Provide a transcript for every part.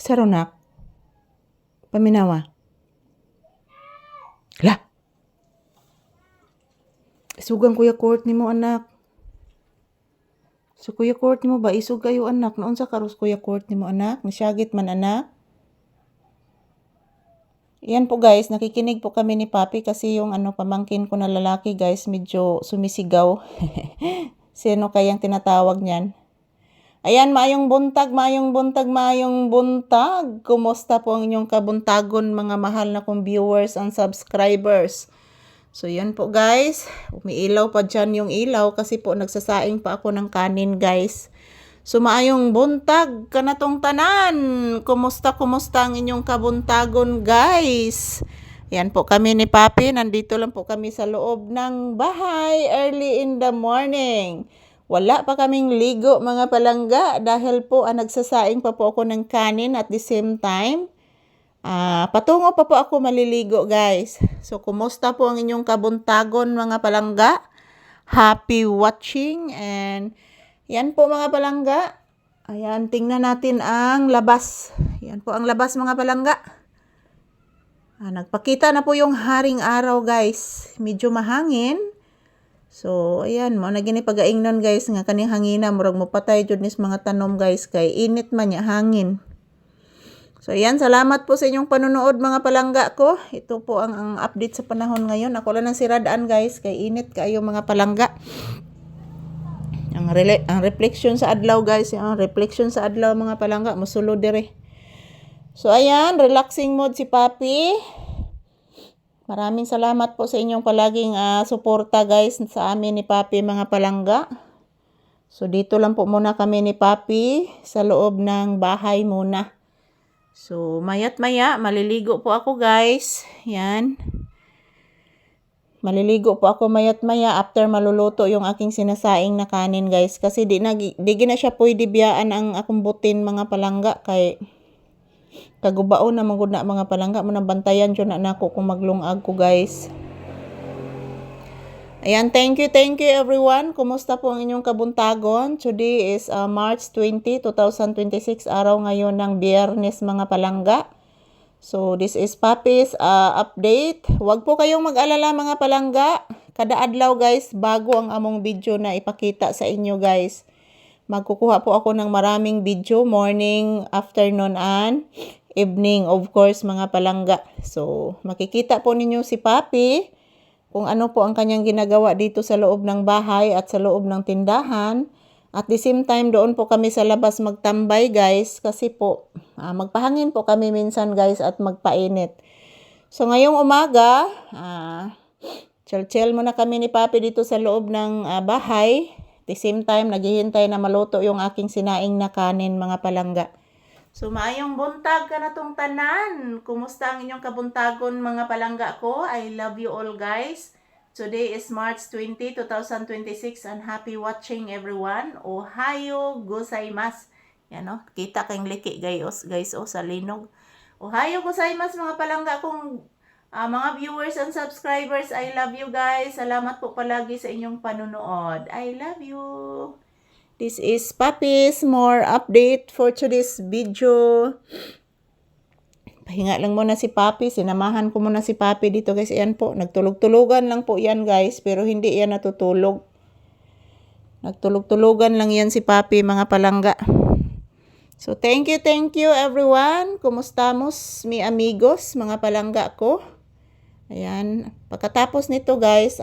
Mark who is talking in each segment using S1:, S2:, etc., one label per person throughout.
S1: Saronak. Paminawa. Lah. Isugang Kuya Court nimo anak. So Kuya Court nimo ba isug kayo anak? Noon sa karos Kuya Court nimo anak? Nasyagit man anak? Yan po guys, nakikinig po kami ni Papi kasi yung pamangkin ko na lalaki guys, medyo sumisigaw. Sino kayang tinatawag niyan? Ayan, maayong buntag, maayong buntag, maayong buntag. Kumusta po ang inyong kabuntagon mga mahal na kong viewers and subscribers? So yan po guys, umiilaw pa dyan yung ilaw kasi po nagsasaing pa ako ng kanin guys. So maayong buntag kanatong tanan. Kumusta ang inyong kabuntagon guys? Yan po kami ni Papi, nandito lang po kami sa loob ng bahay early in the morning. Wala pa kaming ligo mga palangga dahil po nagsasaing pa po ako ng kanin at the same time. Patungo pa po ako maliligo guys. So kumusta po ang inyong kabuntagon mga palangga? Happy watching and yan po mga palangga. Ayan, tingnan natin ang labas. Yan po ang labas mga palangga. Nagpakita na po yung haring araw guys. Medyo mahangin. So, ayan mo, naging pag-aingnon guys, nga kaning hangina, murag mo patay jud nis mga tanom guys, kay init man ya hangin. So, ayan, salamat po sa inyong panunood mga palangga ko. Ito po ang update sa panahon ngayon. Ako lang ng siradaan guys, kay init kayo mga palangga. Ang reflection sa adlaw guys, ang reflection sa adlaw mga palangga, musulod dire. So, ayan, relaxing mode si Papi. Maraming salamat po sa inyong palaging suporta guys sa amin ni Papi mga palangga. So dito lang po muna kami ni Papi sa loob ng bahay muna. So mayat maya maliligo po ako guys. Yan. Maliligo po ako mayat maya after maluluto yung aking sinasaing na kanin guys. Kasi di na siya pwede biyaan ang akong butin mga palangga kay kagubao na magud na mga palangga mo nang bantayan jud na nako kung maglungag ko guys. Ayan, thank you everyone. Kumusta po ang inyong kabuntagon? Today is March 20, 2026, araw ngayon ng Biyernes mga palangga. So this is Papi's update. Huwag po kayong mag-alala mga palangga. Kada adlaw guys, bago ang among video na ipakita sa inyo guys. Magkukuha po ako ng maraming video, morning, afternoon, and evening, of course, mga palangga. So, makikita po ninyo si Papi kung ano po ang kanyang ginagawa dito sa loob ng bahay at sa loob ng tindahan. At the same time, doon po kami sa labas magtambay, guys, kasi po, magpahangin po kami minsan, guys, at magpainit. So, ngayong umaga, chill muna kami ni Papi dito sa loob ng bahay. At the same time, naghihintay na maluto yung aking sinaing na kanin, mga palangga. So, maayong buntag ka na tong tanan. Kumusta ang inyong kabuntagon mga palangga ko? I love you all guys. Today is March 20, 2026 and happy watching everyone. Ohayo gozaimasu. Yan o, kita kayong liki guys sa linog. Ohayo gozaimasu mga palangga kong mga viewers and subscribers. I love you guys. Salamat po palagi sa inyong panunood. I love you. This is Papi's more update for today's video. Pahinga lang muna si Papi. Sinamahan ko muna si Papi dito guys. Ayan po. Nagtulog-tulugan lang po yan guys. Pero hindi yan natutulog. Nagtulog-tulugan lang yan si Papi mga palangga. So thank you everyone. Kumustamos mi amigos mga palangga ko. Ayan. Pagkatapos nito guys,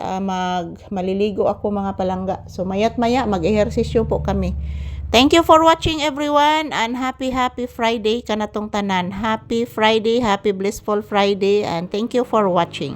S1: maliligo ako mga palangga. So mayat maya mag-ehersisyo po kami. Thank you for watching everyone and happy Friday kanatong tanan. Happy Friday, happy blissful Friday and thank you for watching.